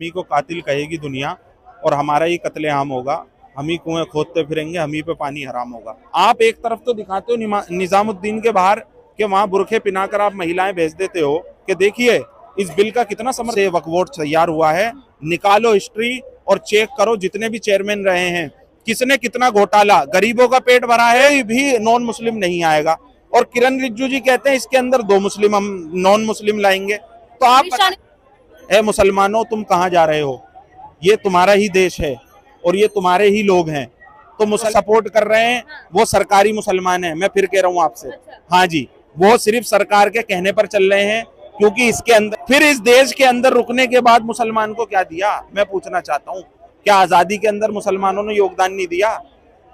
मी को कातिल कहेगी दुनिया और हमारा ही कत्लेआम होगा। हम ही कुएं खोदते फिरेंगे, हम ही पे पानी हराम होगा। आप एक तरफ तो दिखाते हो निजामुद्दीन के बाहर कि वहां बुरखे पिनाकर आप महिलाएं भेज देते हो कि देखिए इस बिल का कितना समर्थन वक्फ बोर्ड तैयार हुआ है। निकालो हिस्ट्री और चेक करो जितने भी चेयरमैन रहे हैं किसने कितना घोटाला, गरीबों का पेट भरा है भी नॉन मुस्लिम नहीं आएगा। और किरण रिजिजू जी कहते हैं इसके अंदर 2 मुस्लिम हम नॉन मुस्लिम लाएंगे। तो आप ए मुसलमानों तुम कहाँ जा रहे हो? ये तुम्हारा ही देश है और ये तुम्हारे ही लोग हैं। तो मुसलमान सपोर्ट कर रहे हैं, वो सरकारी मुसलमान हैं। मैं फिर कह रहा हूँ आपसे, हाँ जी, वो सिर्फ सरकार के कहने पर चल रहे हैं क्योंकि इसके अंदर फिर इस देश के अंदर रुकने के बाद मुसलमान को क्या दिया मैं पूछना चाहता हूँ। क्या आजादी के अंदर मुसलमानों ने योगदान नहीं दिया?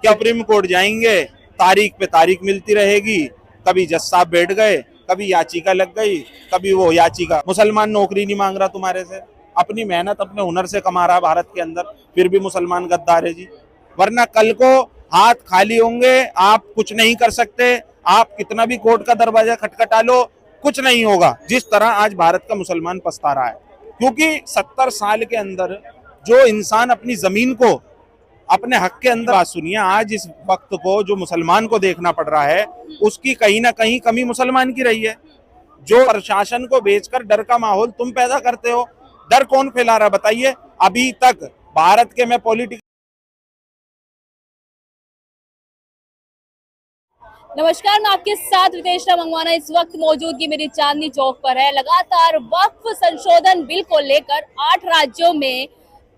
क्या सुप्रीम कोर्ट जाएंगे, तारीख पे तारीख मिलती रहेगी, कभी जज साहब बैठ गए, कभी याचिका लग गई, कभी वो याचिका। मुसलमान नौकरी नहीं मांग रहा तुम्हारे से, अपनी मेहनत अपने हुनर से कमा रहा भारत के अंदर, फिर भी मुसलमान गद्दार है जी। वरना कल को हाथ खाली होंगे, आप कुछ नहीं कर सकते, आप कितना भी कोर्ट का दरवाजा खटखटा लो कुछ नहीं होगा। जिस तरह आज भारत का मुसलमान पछता रहा है क्योंकि 70 साल के अंदर जो इंसान अपनी जमीन को अपने हक के अंदर, बात सुनिए, आज इस वक्त को जो मुसलमान को देखना पड़ रहा है उसकी कहीं ना कहीं कमी मुसलमान की रही है। जो प्रशासन को बेचकर डर का माहौल तुम पैदा करते हो, डर कौन फैला रहा बताइए? अभी तक भारत के मैं पॉलिटिक्स। नमस्कार, मैं आपके साथ रितेश मंगवाना इस वक्त मौजूदगी मेरी चांदनी चौक पर है। लगातार वक्फ संशोधन बिल को लेकर 8 राज्यों में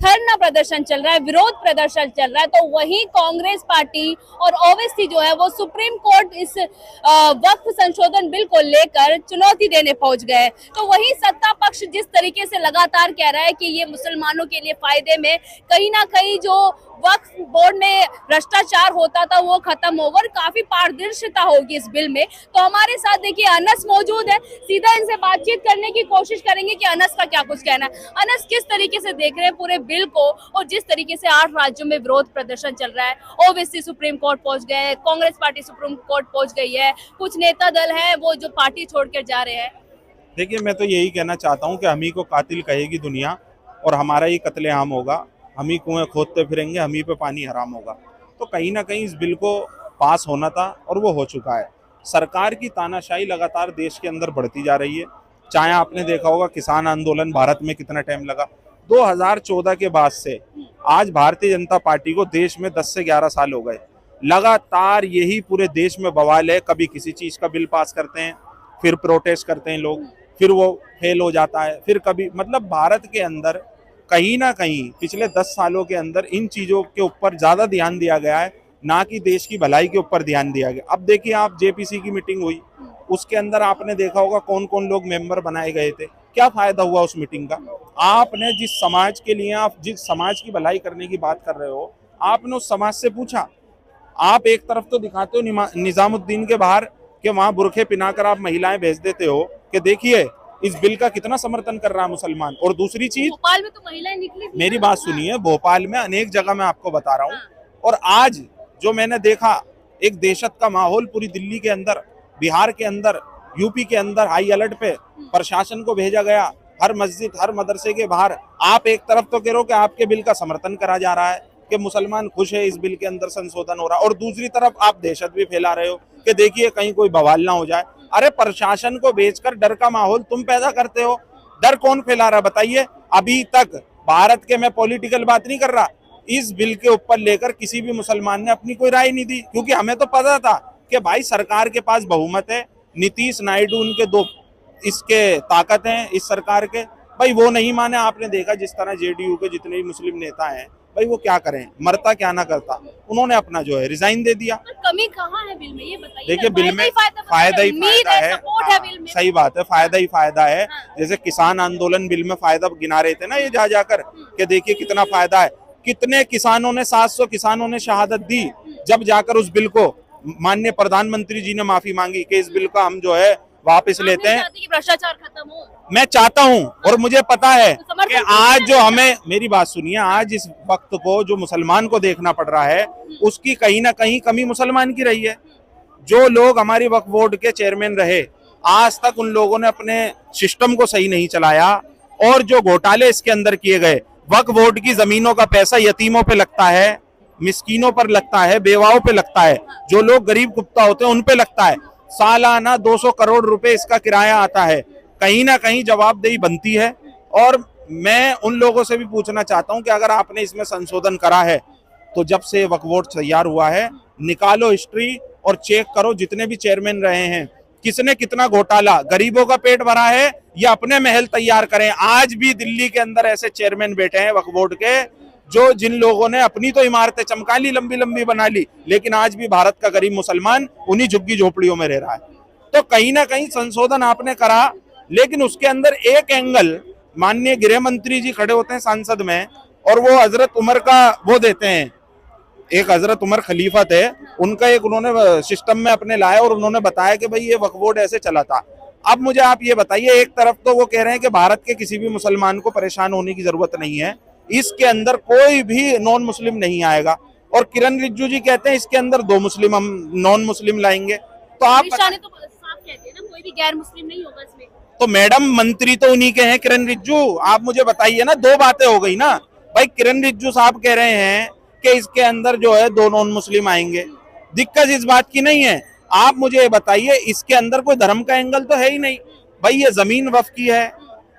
धरना प्रदर्शन चल रहा है, विरोध प्रदर्शन चल रहा है। तो वहीं कांग्रेस पार्टी और ओवैसी जो है वो सुप्रीम कोर्ट इस वक्फ संशोधन बिल को लेकर चुनौती देने पहुंच गए। तो वहीं सत्ता पक्ष जिस तरीके से लगातार कह रहा है कि ये मुसलमानों के लिए फायदे में, कहीं ना कहीं जो वक्फ बोर्ड में भ्रष्टाचार होता था वो खत्म होगा और काफी पारदर्शिता होगी इस बिल में। तो हमारे साथ देखिए अनस मौजूद है, सीधा इनसे बातचीत करने की कोशिश करेंगे कि अनस का क्या कुछ कहना है। अनस, किस तरीके से देख रहे हैं पूरे बिल को और जिस तरीके से 8 राज्यों में विरोध प्रदर्शन चल रहा है? ओवैसी सुप्रीम कोर्ट पहुंच गए, कांग्रेस पार्टी सुप्रीम कोर्ट पहुंच गई है, कुछ नेता दल है वो जो पार्टी छोड़कर जा रहे हैं। देखिए, मैं तो यही कहना चाहता हूँ कि हम ही को कातिल कहेगी दुनिया और हमारा ही कत्लेआम होगा। हम ही कुएं खोदते फिरेंगे, हम ही पे पानी हराम होगा। तो कहीं ना कहीं इस बिल को पास होना था और वो हो चुका है। सरकार की तानाशाही लगातार देश के अंदर बढ़ती जा रही है। चाहे आपने देखा होगा किसान आंदोलन भारत में कितना टाइम लगा, 2014 के बाद से आज भारतीय जनता पार्टी को देश में 10 से 11 साल हो गए। लगातार यही पूरे देश में बवाल है। कभी किसी चीज का बिल पास करते हैं, फिर प्रोटेस्ट करते हैं लोग, फिर वो फेल हो जाता है, फिर कभी, मतलब भारत के अंदर कहीं ना कहीं पिछले 10 सालों के अंदर इन चीजों के ऊपर ज्यादा ध्यान दिया गया है, ना कि देश की भलाई के ऊपर ध्यान दिया गया। अब देखिए, आप जेपीसी की मीटिंग हुई, उसके अंदर आपने देखा होगा कौन कौन लोग मेंबर बनाए गए थे, क्या फायदा हुआ उस मीटिंग का? आपने जिस समाज के लिए, आप जिस समाज की भलाई करने की बात कर रहे हो, आपने उस समाज से पूछा? आप एक तरफ तो दिखाते हो निजामुद्दीन के बाहर कि वहां बुरखे पिनाकर आप महिलाएं भेज देते हो कि देखिए इस बिल का कितना समर्थन कर रहा है मुसलमान। और दूसरी चीज, भोपाल में तो महिलाएं निकली थी, मेरी बात सुनिए, भोपाल में अनेक जगह मैं आपको बता रहा हूँ। और आज जो मैंने देखा, एक दहशत का माहौल पूरी दिल्ली के अंदर, बिहार के अंदर, यूपी के अंदर हाई अलर्ट पे प्रशासन को भेजा गया। हर मस्जिद, हर मदरसे के बाहर आप एक तरफ तो कह रहे हो कि आपके बिल का समर्थन करा जा रहा है कि मुसलमान खुश है इस बिल के अंदर संशोधन हो रहा है, और दूसरी तरफ आप दहशत भी फैला रहे हो कि देखिए कहीं कोई बवाल ना हो जाए। अरे प्रशासन को बेचकर डर का माहौल तुम पैदा करते हो, डर कौन फैला रहा बताइए? अभी तक भारत के, मैं पॉलिटिकल बात नहीं कर रहा, इस बिल के ऊपर लेकर किसी भी मुसलमान ने अपनी कोई राय नहीं दी, क्योंकि हमें तो पता था कि भाई सरकार के पास बहुमत है, नीतीश नायडू उनके 2 इसके ताकत हैं इस सरकार के। भाई वो नहीं माने। आपने देखा जिस तरह जेडीयू के जितने भी मुस्लिम नेता हैं, भाई वो क्या करें, मरता क्या ना करता, उन्होंने अपना जो है रिजाइन दे दिया। कमी कहाँ है बिल में, ये बताइए। देखिए, बिल में फायदा ही फायदा है। हाँ, सही बात है, फायदा ही फायदा है। जैसे किसान आंदोलन बिल में फायदा गिना रहे थे ना ये जा जाकर कि देखिए कितना फायदा है। कितने किसानों ने, 700 किसानों ने शहादत दी जब जाकर उस बिल को माननीय प्रधानमंत्री जी ने माफी मांगी कि इस बिल का हम जो है वापस लेते हैं। भ्रष्टाचार खत्म हो, मैं चाहता हूं और मुझे पता है कि आज जो हमें, मेरी बात सुनिए, आज इस वक्त को जो मुसलमान को देखना पड़ रहा है उसकी कहीं ना कहीं कमी मुसलमान की रही है। जो लोग हमारी वक्फ बोर्ड के चेयरमैन रहे, आज तक उन लोगों ने अपने सिस्टम को सही नहीं चलाया, और जो घोटाले इसके अंदर किए गए, वक्फ बोर्ड की जमीनों का पैसा यतीमों पे लगता है, मिस्कीनों पर लगता है, बेवाओं पे लगता है, जो लोग गरीब कुत्ता होते हैं उन पे लगता है। सालाना 200 करोड़ रुपए इसका किराया आता है। कहीं ना कहीं जवाबदेही बनती है। और मैं उन लोगों से भी पूछना चाहता हूं कि अगर आपने इसमें संशोधन करा है तो जब से वक्फ बोर्ड तैयार हुआ है निकालो हिस्ट्री और चेक करो जितने भी चेयरमैन रहे हैं किसने कितना घोटाला, गरीबों का पेट भरा है या अपने महल तैयार करें। आज भी दिल्ली के अंदर ऐसे चेयरमैन बैठे हैं वक्फ बोर्ड के जो जिन लोगों ने अपनी तो इमारतें चमका ली, लंबी लंबी बना ली, लेकिन आज भी भारत का गरीब मुसलमान उन्हीं झुग्गी झोपड़ियों में रह रहा है। तो कहीं ना कहीं संशोधन आपने करा, लेकिन उसके अंदर एक एंगल माननीय गृह मंत्री जी खड़े होते हैं संसद में और वो हजरत उमर का वो देते हैं, एक हजरत उमर खलीफा थे, उनका एक उन्होंने सिस्टम में अपने लाया और उन्होंने बताया कि भाई ये वक्फ बोर्ड ऐसे चला था। अब मुझे आप ये बताइए, एक तरफ तो वो कह रहे हैं कि भारत के किसी भी मुसलमान को परेशान होने की जरूरत नहीं है, इसके अंदर कोई भी नॉन मुस्लिम नहीं आएगा, और किरण रिजिजू जी कहते हैं इसके अंदर 2 मुस्लिम हम नॉन मुस्लिम लाएंगे। तो आप अमित शाह ने तो साफ कहते हैं ना कोई भी गैर मुस्लिम नहीं होगा इसमें। तो मैडम मंत्री तो उन्हीं के हैं, किरण रिजिजू। आप मुझे बताइए ना, 2 बातें हो गई ना भाई। किरण रिजिजू साहब कह रहे हैं कि इसके अंदर जो है 2 नॉन मुस्लिम आएंगे, दिक्कत इस बात की नहीं है। आप मुझे बताइए इसके अंदर कोई धर्म का एंगल तो है ही नहीं भाई, ये जमीन वक्फ की है।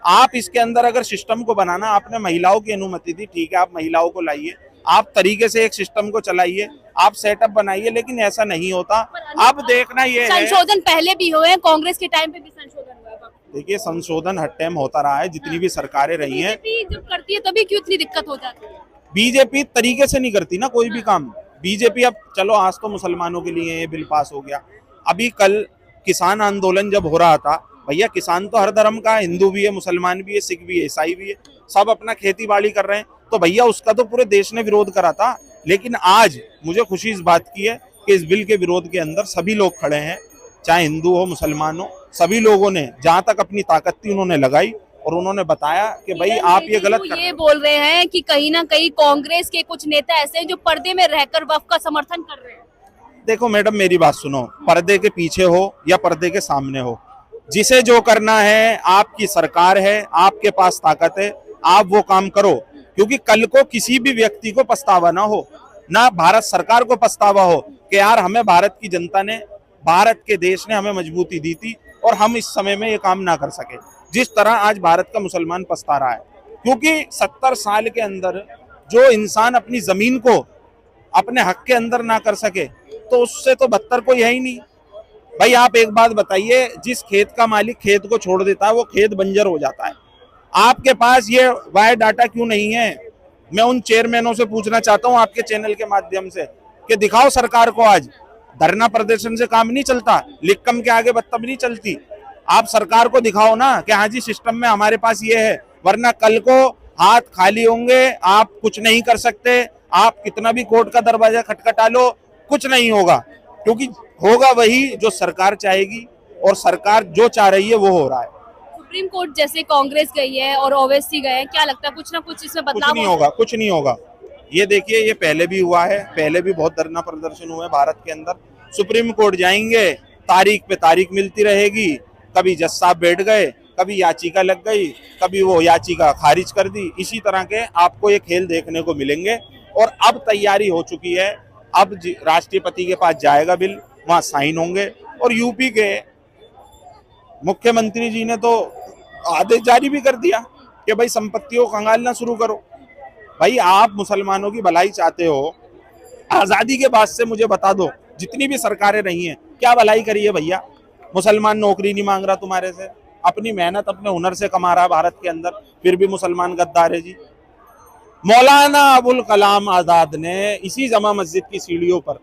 आप इसके अंदर अगर सिस्टम को बनाना, आपने महिलाओं की अनुमति दी, ठीक है, आप महिलाओं को लाइए, आप तरीके से एक सिस्टम को चलाइए, आप सेटअप बनाइए, लेकिन ऐसा नहीं होता। अब देखना ये है, संशोधन पहले भी हुए हैं, कांग्रेस के टाइम पे भी संशोधन हुआ है। देखिए संशोधन हर टाइम होता रहा है, जितनी भी सरकारें रही हैं। बीजेपी जब करती है तभी क्यों इतनी दिक्कत हो जाती है? बीजेपी तरीके से नहीं करती ना कोई भी काम। बीजेपी अब चलो आज तो मुसलमानों के लिए ये बिल पास हो गया, अभी कल किसान आंदोलन जब हो रहा था, भैया किसान तो हर धर्म का है, हिंदू भी है, मुसलमान भी है, सिख भी है, ईसाई भी है, सब अपना खेती बाड़ी कर रहे हैं, तो भैया उसका तो पूरे देश ने विरोध करा था। लेकिन आज मुझे खुशी इस बात की है कि इस बिल के विरोध के अंदर सभी लोग खड़े हैं, चाहे हिंदू हो मुसलमान हो, सभी लोगों ने जहां तक अपनी ताकत थी उन्होंने लगाई और उन्होंने बताया कि भाई आप ये गलत कर रहे हैं। ये बोल रहे हैं कि कहीं ना कहीं कांग्रेस के कुछ नेता ऐसे हैं जो पर्दे में रहकर वक्फ का समर्थन कर रहे हैं। देखो मैडम मेरी बात सुनो, पर्दे के पीछे हो या पर्दे के सामने हो, जिसे जो करना है, आपकी सरकार है, आपके पास ताकत है, आप वो काम करो, क्योंकि कल को किसी भी व्यक्ति को पछतावा ना हो, ना भारत सरकार को पछतावा हो कि यार हमें भारत की जनता ने, भारत के देश ने हमें मजबूती दी थी और हम इस समय में ये काम ना कर सके, जिस तरह आज भारत का मुसलमान पछता रहा है। क्योंकि 70 साल के अंदर जो इंसान अपनी जमीन को अपने हक के अंदर ना कर सके, तो उससे तो बदतर कोई है ही नहीं। भाई आप एक बात बताइए, जिस खेत का मालिक खेत को छोड़ देता है वो खेत बंजर हो जाता है। आपके पास ये वायर डाटा क्यों नहीं है? मैं उन चेयरमैनों से पूछना चाहता हूं आपके चैनल के माध्यम से कि दिखाओ सरकार को, आज धरना प्रदर्शन से काम नहीं चलता, लिक्कम के आगे बत्तम नहीं चलती। आप सरकार को दिखाओ ना कि हाँ जी सिस्टम में हमारे पास ये है, वरना कल को हाथ खाली होंगे, आप कुछ नहीं कर सकते, आप कितना भी कोर्ट का दरवाजा खटखटा लो, कुछ नहीं होगा, क्योंकि होगा वही जो सरकार चाहेगी और सरकार जो चाह रही है वो हो रहा है। सुप्रीम कोर्ट जैसे कांग्रेस गई है और ओवैसी गए, क्या लगता है कुछ ना कुछ इसमें बदलाव कुछ नहीं होगा, कुछ नहीं होगा। ये देखिए ये पहले भी हुआ है, पहले भी बहुत धरना प्रदर्शन हुए भारत के अंदर। सुप्रीम कोर्ट जाएंगे, तारीख पे तारीख मिलती रहेगी, कभी जज साहब बैठ गए, कभी याचिका लग गई, कभी वो याचिका खारिज कर दी। इसी तरह के आपको ये खेल देखने को मिलेंगे। और अब तैयारी हो चुकी है, अब राष्ट्रपति के पास जाएगा बिल, वहां साइन होंगे, और यूपी के मुख्यमंत्री जी ने तो आदेश जारी भी कर दिया कि भाई संपत्तियों को खंगालना शुरू करो। भाई आप मुसलमानों की भलाई चाहते हो, आजादी के बाद से मुझे बता दो जितनी भी सरकारें रही हैं क्या भलाई करी है भैया? मुसलमान नौकरी नहीं मांग रहा तुम्हारे से, अपनी मेहनत अपने हुनर से कमा रहा है भारत के अंदर, फिर भी मुसलमान गद्दार है जी। मौलाना अबुल कलाम आजाद ने इसी जमा मस्जिद की सीढ़ियों पर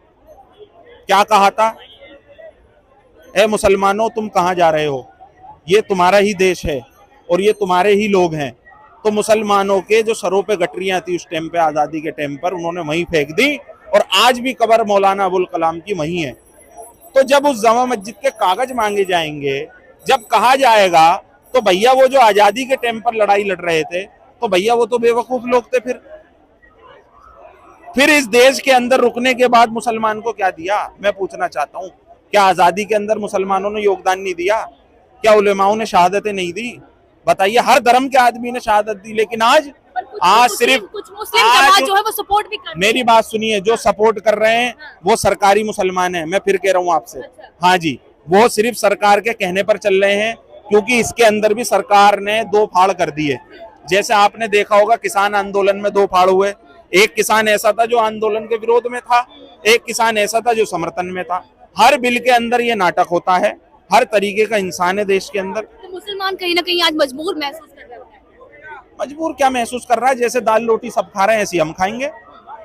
क्या कहा था? ए मुसलमानों तुम कहां जा रहे हो? ये तुम्हारा ही देश है और ये तुम्हारे ही लोग हैं। तो मुसलमानों के जो सरों पे गठरियां थी उस टाइम पे, आजादी के टाइम पर, उन्होंने वहीं फेंक दी, और आज भी कब्र मौलाना अबुल कलाम की वहीं है। तो जब उस जमा मस्जिद के कागज मांगे जाएंगे, जब कहा जाएगा, तो भैया वो जो आजादी के टाइम पर लड़ाई लड़ रहे थे, तो भैया वो तो बेवकूफ लोग थे। फिर इस देश के अंदर रुकने के बाद मुसलमान को क्या दिया? मैं पूछना चाहता हूँ, क्या आजादी के अंदर मुसलमानों ने योगदान नहीं दिया? क्या उलेमाओं ने शहादतें नहीं दी? बताइए, हर धर्म के आदमी ने शहादत दी, लेकिन आज सिर्फ कुछ मुस्लिम जमात जो है वो सपोर्ट भी कर रहे हैं। मेरी बात सुनिए, जो सपोर्ट कर रहे हैं वो सरकारी मुसलमान हैं। मैं फिर कह रहा हूँ आपसे, हाँ जी, वो सिर्फ सरकार के कहने पर चल रहे हैं, क्योंकि इसके अंदर भी सरकार ने दो फाड़ कर दिए। जैसे आपने देखा होगा, किसान आंदोलन में दो फाड़ हुए। एक किसान ऐसा था जो आंदोलन के विरोध में था, एक किसान ऐसा था जो समर्थन में था। हर बिल के अंदर ये नाटक होता है। हर तरीके का इंसान है देश के अंदर। तो मुसलमान कहीं ना कहीं आज मजबूर महसूस कर रहे हैं। मजबूर क्या महसूस कर रहा है? जैसे दाल रोटी सब खा रहे हैं ऐसी हम खाएंगे।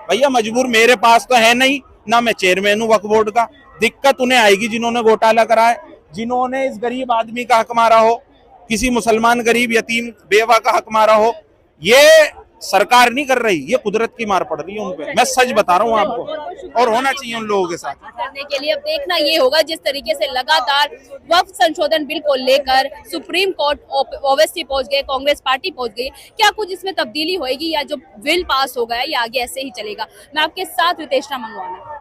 भैया मजबूर मेरे पास तो है नहीं ना, मैं चेयरमैन हूँ वक्फ बोर्ड का। दिक्कत उन्हें आएगी जिन्होंने घोटाला करा है, जिन्होंने इस गरीब आदमी का हक मारा हो, किसी मुसलमान गरीब यतीम बेवा का हक मारा हो। ये सरकार नहीं कर रही, ये कुदरत की मार पड़ रही है उन पे। मैं सच बता रहा हूँ आपको, और होना चाहिए उन लोगों के साथ। करने के लिए अब देखना ये होगा, जिस तरीके से लगातार वक्फ संशोधन बिल को लेकर सुप्रीम कोर्ट ओवैसी पहुंच गए, कांग्रेस पार्टी पहुंच गई, क्या कुछ इसमें तब्दीली होगी या जो बिल पास हो गया ये आगे ऐसे ही चलेगा। मैं आपके साथ रितेश मंगवाना।